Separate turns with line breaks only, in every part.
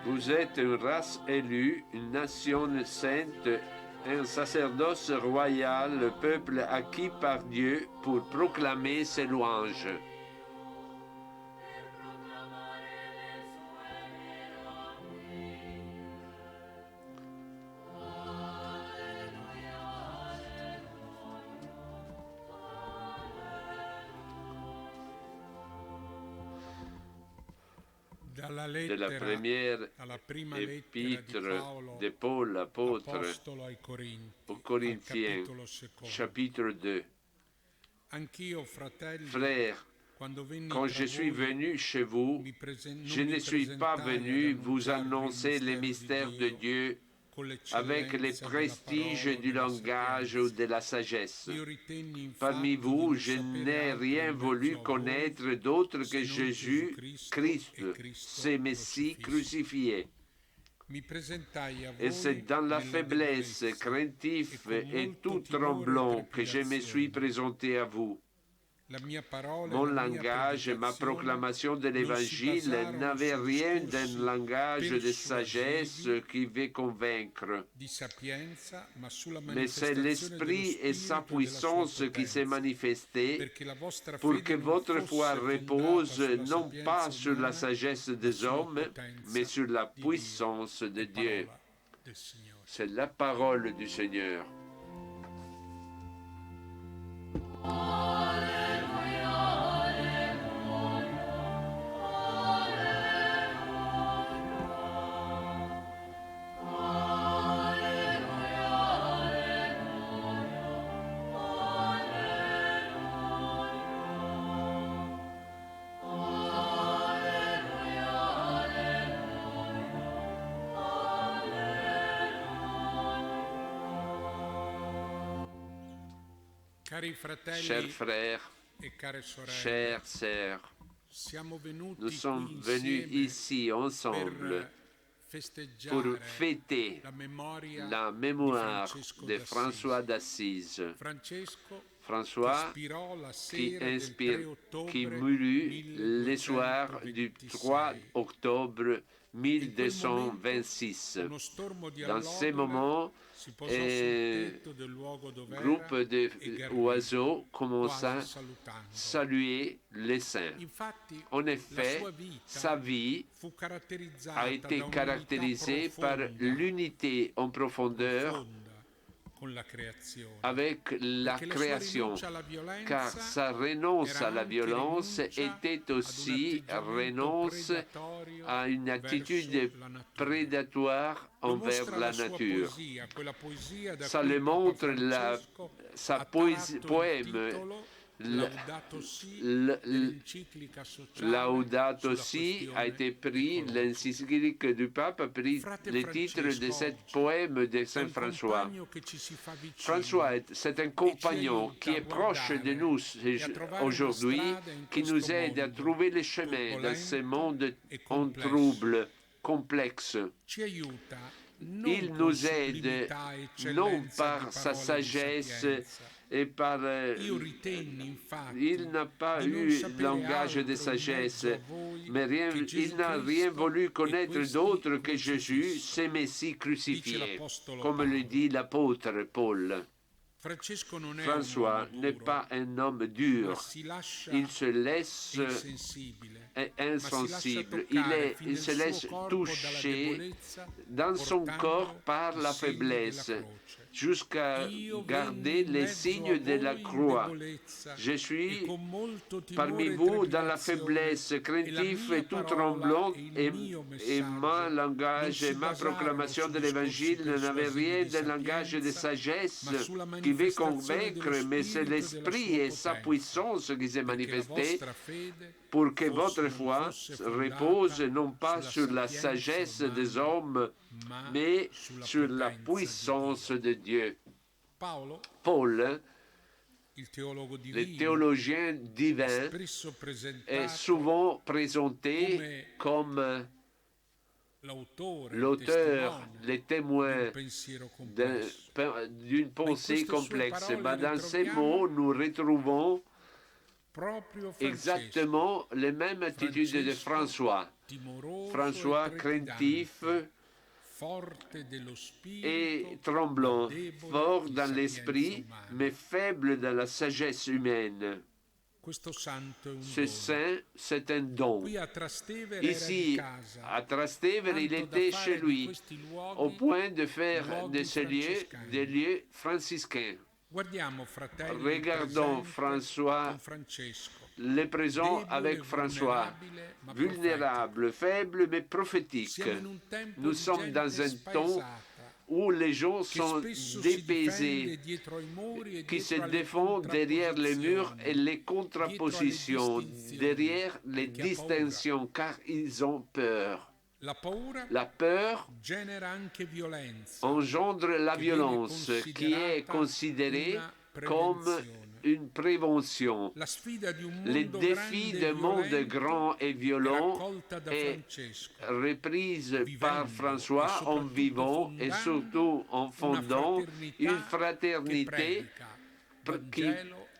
Vous êtes une race élue, une nation sainte, un sacerdoce royal, le peuple acquis par Dieu pour proclamer ses louanges. De la première épître de Paul, apôtre, aux Corinthiens, chapitre 2. Frères, quand je suis venu chez vous, je ne suis pas venu vous annoncer les mystères de Dieu avec les prestiges du langage ou de la sagesse. Parmi vous, je n'ai rien voulu connaître d'autre que Jésus Christ, ce Messie crucifié. Et c'est dans la faiblesse, craintif et tout tremblant que je me suis présenté à vous. Mon langage et ma proclamation de l'Évangile n'avaient rien d'un langage de sagesse qui veut convaincre. Mais c'est l'Esprit et sa puissance qui s'est manifesté pour que votre foi repose non pas sur la sagesse des hommes, mais sur la puissance de Dieu. C'est la parole du Seigneur. Chers frères, chères sœurs, nous sommes venus ici ensemble pour fêter la mémoire de François d'Assise. François qui mourut le soir du 3 octobre 1226. Dans ces moments, un groupe d'oiseaux commença à saluer les saints. En effet, sa vie a été caractérisée par l'unité en profondeur avec la création, car sa renonce à la violence était aussi renonce à une attitude prédatoire envers la nature. Ça le montre sa poème. Laudato Si a été pris, l'encyclique du pape a pris le titre de ce poème de Saint François. François, c'est un compagnon qui est proche de nous aujourd'hui, qui nous aide à trouver le chemin dans ce monde en trouble, complexe. Il nous aide non par sa sagesse et par... il n'a pas eu langage de sagesse, mais il n'a rien voulu connaître d'autre que Jésus, ce Messie crucifié, comme le dit l'apôtre Paul. François n'est pas un homme dur, il se laisse insensible, il se laisse toucher dans son corps par la faiblesse, jusqu'à garder les signes de la croix. Je suis parmi vous dans la faiblesse, craintif et tout tremblant, et mon langage et ma proclamation de l'Évangile n'avaient rien d'un langage de sagesse qui veut convaincre, mais c'est l'Esprit et sa puissance qui s'est manifesté pour que votre foi repose non pas sur la sagesse des hommes, mais sur la puissance de Dieu. Paul, le théologien divin, est souvent présenté comme l'auteur, le témoin d'une pensée complexe. Mais dans ces mots, nous retrouvons exactement les mêmes attitudes de François. François craintif et tremblant, fort dans l'esprit, mais faible dans la sagesse humaine. Ce saint, c'est un don. Ici, à Trastevere, il était chez lui, au point de faire de ce lieu des lieux franciscains. Regardons François, les présents avec François, vulnérable, faible mais prophétique. Nous sommes dans un temps où les gens sont dépaysés, qui se défendent derrière les murs et les contrapositions, derrière les distinctions, car ils ont peur. La peur engendre la violence, qui est considérée comme une prévention. Les défis d'un monde grand et violent est reprise par François en vivant et surtout en fondant une fraternité qui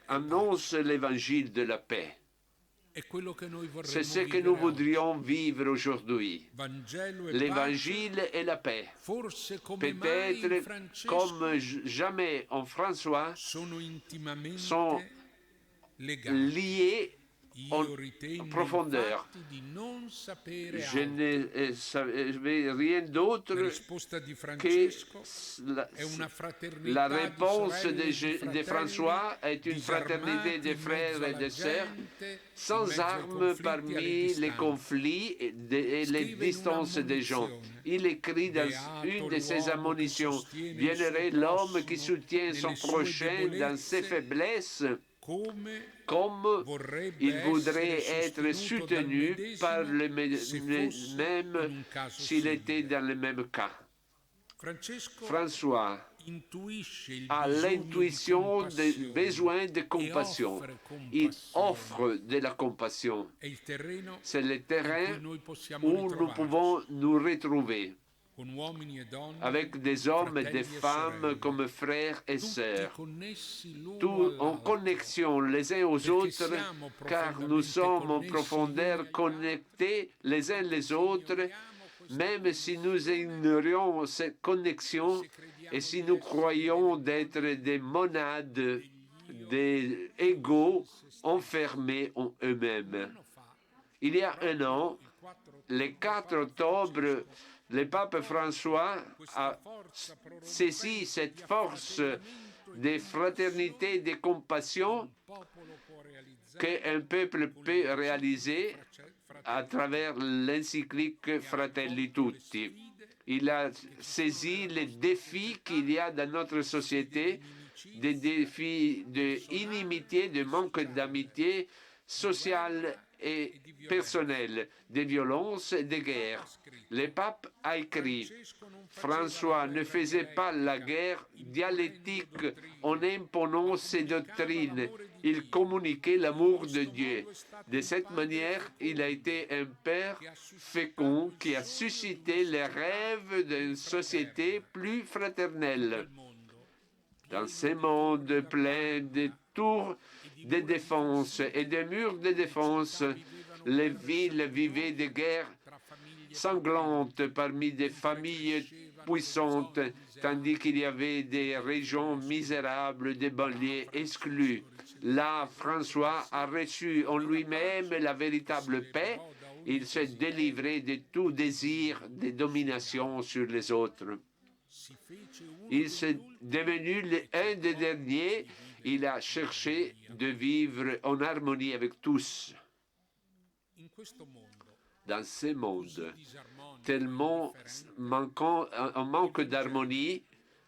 annonce l'évangile de la paix. C'est ce que nous voudrions vivre aujourd'hui. L'évangile et la paix. Peut-être comme jamais en François sont liés en profondeur. Je ne savais rien d'autre que la réponse de François est une fraternité de frères et de sœurs, sans armes parmi les conflits et les distances des gens. Il écrit dans une de ses admonitions, « Bienheureux l'homme qui soutient son prochain dans ses faiblesses, comme il voudrait être soutenu par le même s'il était dans le même cas. » François a l'intuition des besoins de compassion. Il offre de la compassion. C'est le terrain où nous pouvons nous retrouver avec des hommes et des femmes comme frères et sœurs, tous en connexion les uns aux autres, car nous sommes en profondeur connectés les uns les autres, même si nous ignorions cette connexion et si nous croyons d'être des monades, des égaux enfermés en eux-mêmes. Il y a un an, le 4 octobre, le pape François a saisi cette force de fraternité et de compassion qu'un peuple peut réaliser à travers l'encyclique Fratelli Tutti. Il a saisi les défis qu'il y a dans notre société, des défis d'inimitié, de manque d'amitié sociale et personnelle, de violence et de guerre. Le pape a écrit, François ne faisait pas la guerre dialectique en imposant ses doctrines. Il communiquait l'amour de Dieu. De cette manière, il a été un père fécond qui a suscité les rêves d'une société plus fraternelle. Dans ce monde plein de tours de défense et de murs de défense, les villes vivaient de guerres sanglantes parmi des familles puissantes, tandis qu'il y avait des régions misérables, des banlieues exclues. Là, François a reçu en lui-même la véritable paix. Il s'est délivré de tout désir de domination sur les autres. Il s'est devenu un des derniers. Il a cherché de vivre en harmonie avec tous. Dans ce monde tellement en manque d'harmonie,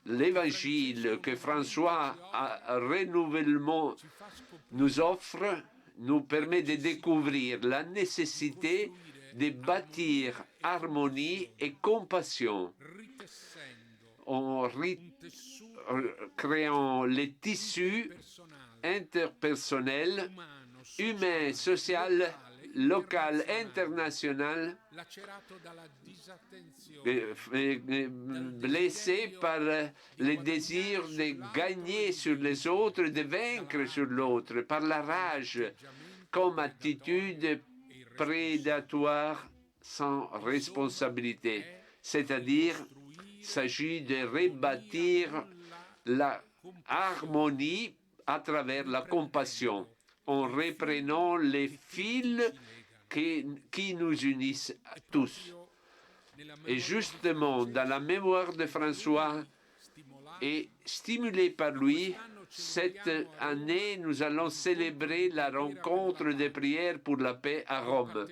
l'évangile que François a renouvellement nous offre nous permet de découvrir la nécessité de bâtir harmonie et compassion en créant les tissus interpersonnels, humains, sociaux local, international, blessé par le désir de gagner sur les autres, de vaincre sur l'autre, par la rage, comme attitude prédatoire sans responsabilité. C'est-à-dire, il s'agit de rebâtir la harmonie à travers la compassion, en reprenant les fils qui nous unissent tous. Et justement, dans la mémoire de François, et stimulé par lui, cette année, nous allons célébrer la rencontre des prières pour la paix à Rome,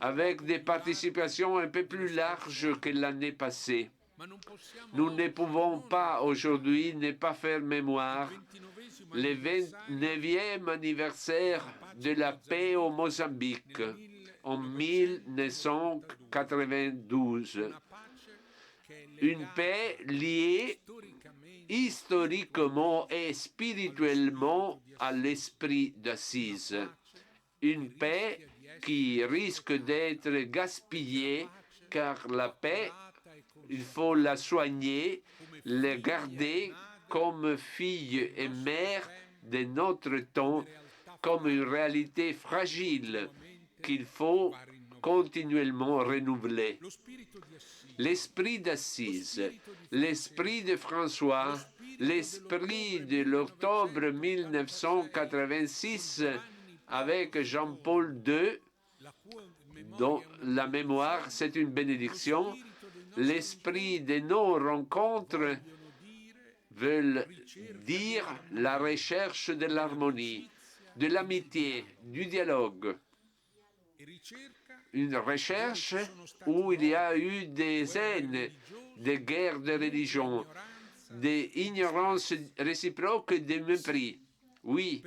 avec des participations un peu plus larges que l'année passée. Nous ne pouvons pas aujourd'hui ne pas faire mémoire le 29e anniversaire de la paix au Mozambique en 1992. Une paix liée historiquement et spirituellement à l'esprit d'Assise. Une paix qui risque d'être gaspillée car la paix, il faut la soigner, la garder comme fille et mère de notre temps, comme une réalité fragile qu'il faut continuellement renouveler. L'esprit d'Assise, l'esprit de François, l'esprit de l'octobre 1986 avec Jean-Paul II, dont la mémoire, c'est une bénédiction. L'esprit de nos rencontres veulent dire la recherche de l'harmonie, de l'amitié, du dialogue. Une recherche où il y a eu des haines, des guerres de religion, des ignorances réciproques et des mépris. Oui,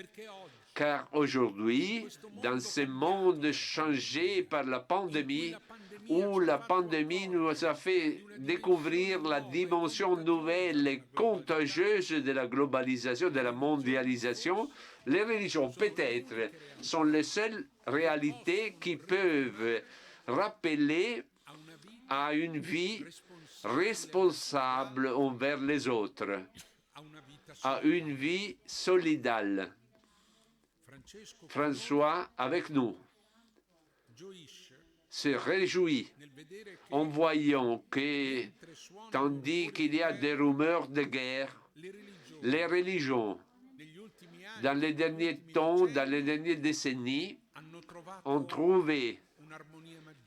car aujourd'hui, dans ce monde changé par la pandémie, où la pandémie nous a fait découvrir la dimension nouvelle et contagieuse de la globalisation, de la mondialisation, les religions, peut-être, sont les seules réalités qui peuvent rappeler à une vie responsable envers les autres, à une vie solidale. François, avec nous, se réjouit en voyant que, tandis qu'il y a des rumeurs de guerre, les religions, dans les derniers temps, dans les dernières décennies, ont trouvé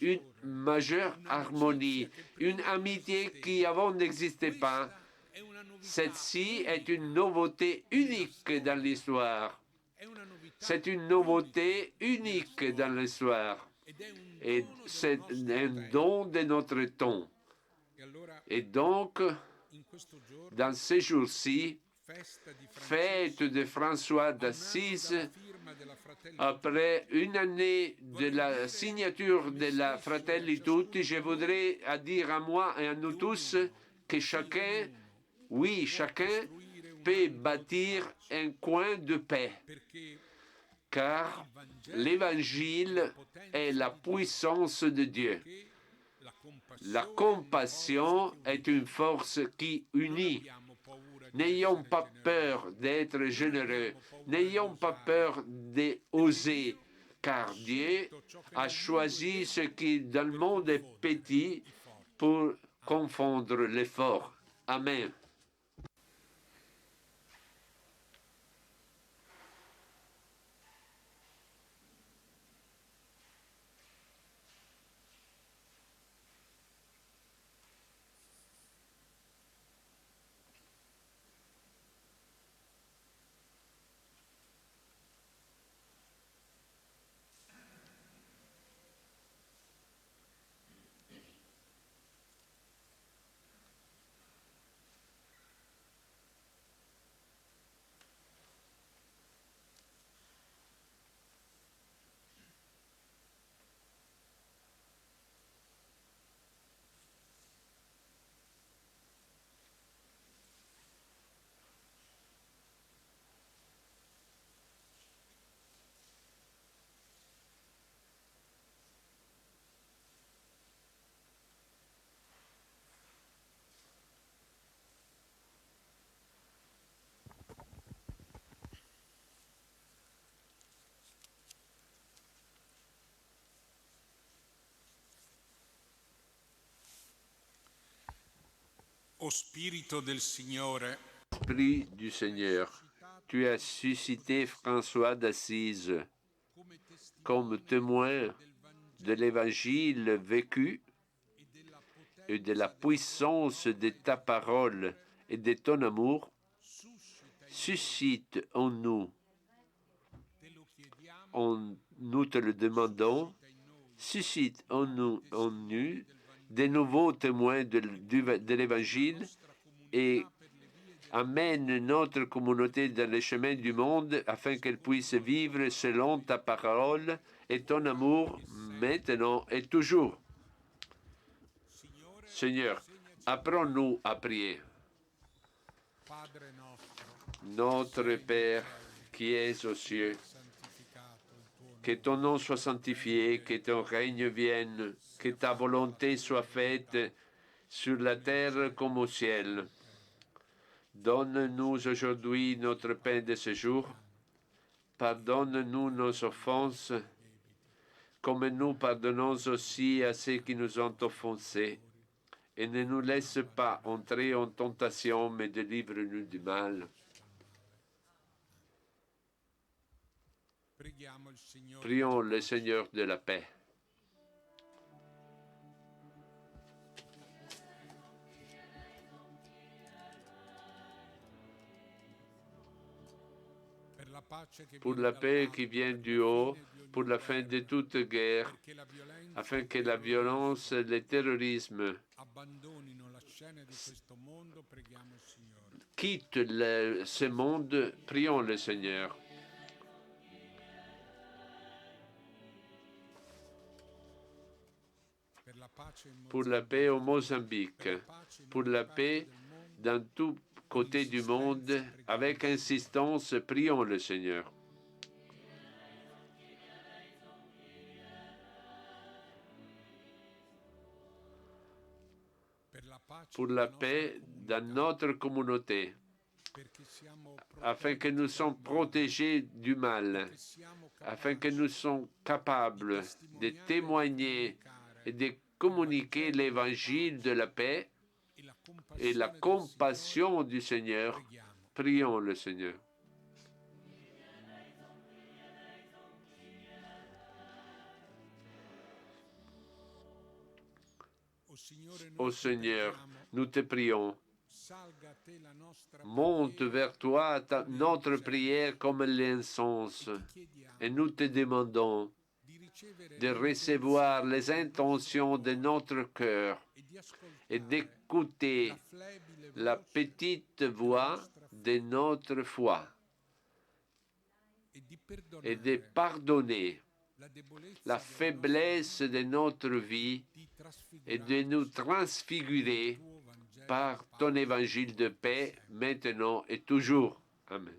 une majeure harmonie, une amitié qui avant n'existait pas. Celle-ci est une nouveauté unique dans l'histoire. C'est une nouveauté unique dans l'histoire. Et c'est un don de notre temps. Et donc, dans ces jours-ci, fête de François d'Assise, après une année de la signature de la Fratelli Tutti, je voudrais dire à moi et à nous tous que chacun, oui, chacun peut bâtir un coin de paix, car l'Évangile est la puissance de Dieu. La compassion est une force qui unit. N'ayons pas peur d'être généreux, n'ayons pas peur d'oser, car Dieu a choisi ce qui dans le monde est petit pour confondre les forts. Amen. Esprit du Seigneur, tu as suscité François d'Assise comme témoin de l'Évangile vécu et de la puissance de ta parole et de ton amour. Suscite en nous, nous te le demandons, suscite en nous des nouveaux témoins de l'Évangile et amène notre communauté dans les chemins du monde afin qu'elle puisse vivre selon ta parole et ton amour maintenant et toujours. Seigneur, apprends-nous à prier. Notre Père qui es aux cieux, que ton nom soit sanctifié, que ton règne vienne, que ta volonté soit faite sur la terre comme au ciel. Donne-nous aujourd'hui notre pain de ce jour. Pardonne-nous nos offenses, comme nous pardonnons aussi à ceux qui nous ont offensés. Et ne nous laisse pas entrer en tentation, mais délivre-nous du mal. Prions le Seigneur de la paix. Pour la paix qui vient du haut, pour la fin de toute guerre, afin que la violence et le terrorisme quittent ce monde, prions le Seigneur. Pour la paix au Mozambique, pour la paix dans tout côté du monde, avec insistance, prions le Seigneur. Pour la paix dans notre communauté, afin que nous soyons protégés du mal, afin que nous soyons capables de témoigner et de communiquer l'évangile de la paix et la compassion du Seigneur. Prions le Seigneur. Ô Seigneur, nous te prions. Monte vers toi notre prière comme l'encens, et nous te demandons de recevoir les intentions de notre cœur et d'écouter la petite voix de notre foi et de pardonner la faiblesse de notre vie et de nous transfigurer par ton évangile de paix, maintenant et toujours. Amen.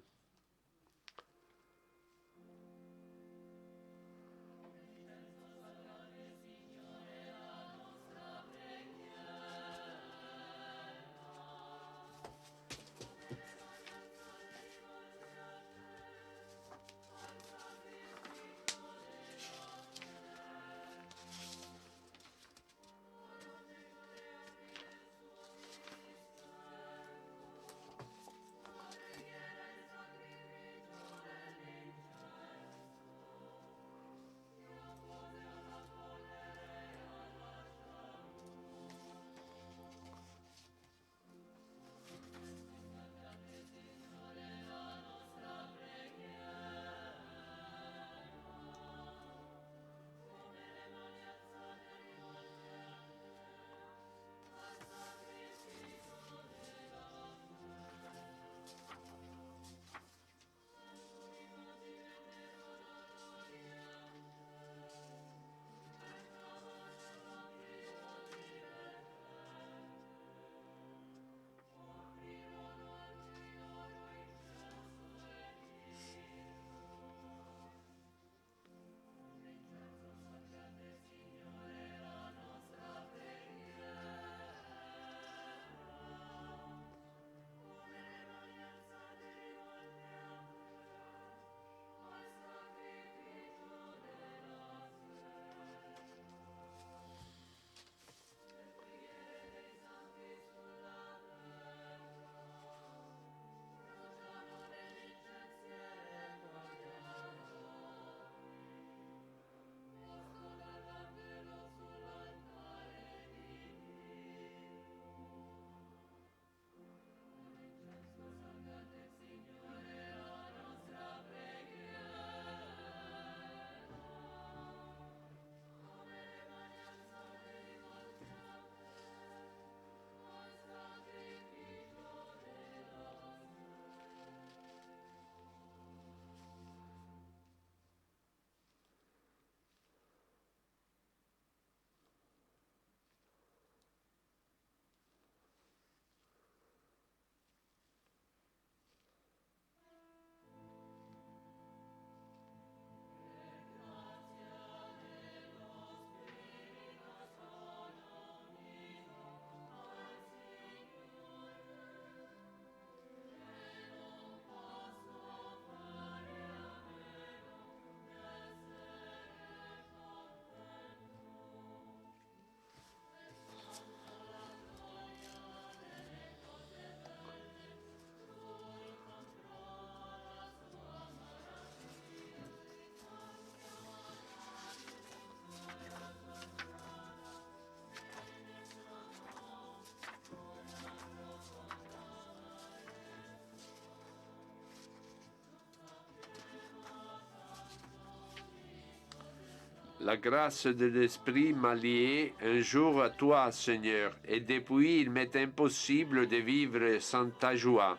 La grâce de l'Esprit m'a lié un jour à toi, Seigneur, et depuis il m'est impossible de vivre sans ta joie.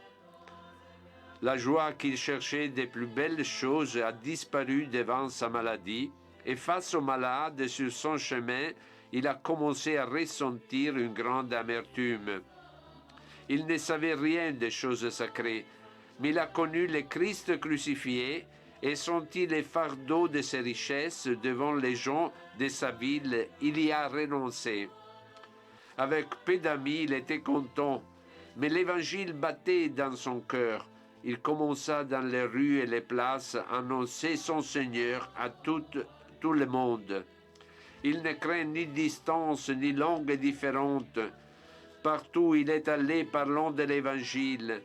La joie qu'il cherchait des plus belles choses a disparu devant sa maladie, et face au malade sur son chemin, il a commencé à ressentir une grande amertume. Il ne savait rien des choses sacrées, mais il a connu le Christ crucifié et senti les fardeaux de ses richesses devant les gens de sa ville. Il y a renoncé. Avec peu d'amis, il était content, mais l'Évangile battait dans son cœur. Il commença dans les rues et les places à annoncer son Seigneur à tout le monde. Il ne craint ni distance ni langue différente. Partout où il est allé parlant de l'Évangile.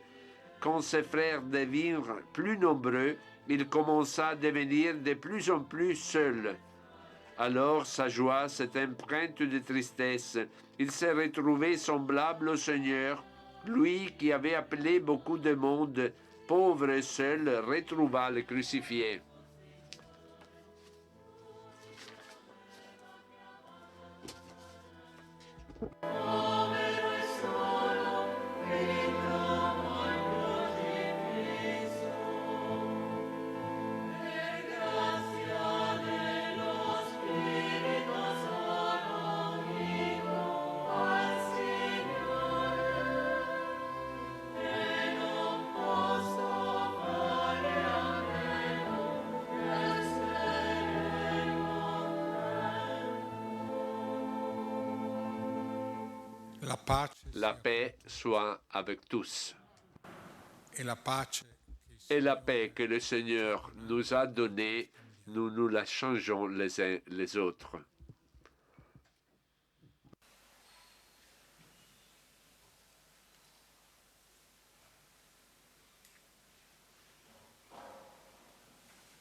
Quand ses frères devinrent plus nombreux, il commença à devenir de plus en plus seul. Alors sa joie s'est empreinte de tristesse. Il s'est retrouvé semblable au Seigneur. Lui qui avait appelé beaucoup de monde, pauvre et seul, retrouva le crucifié. La paix soit avec tous. Et la paix que le Seigneur nous a donnée, nous la changeons les uns les autres.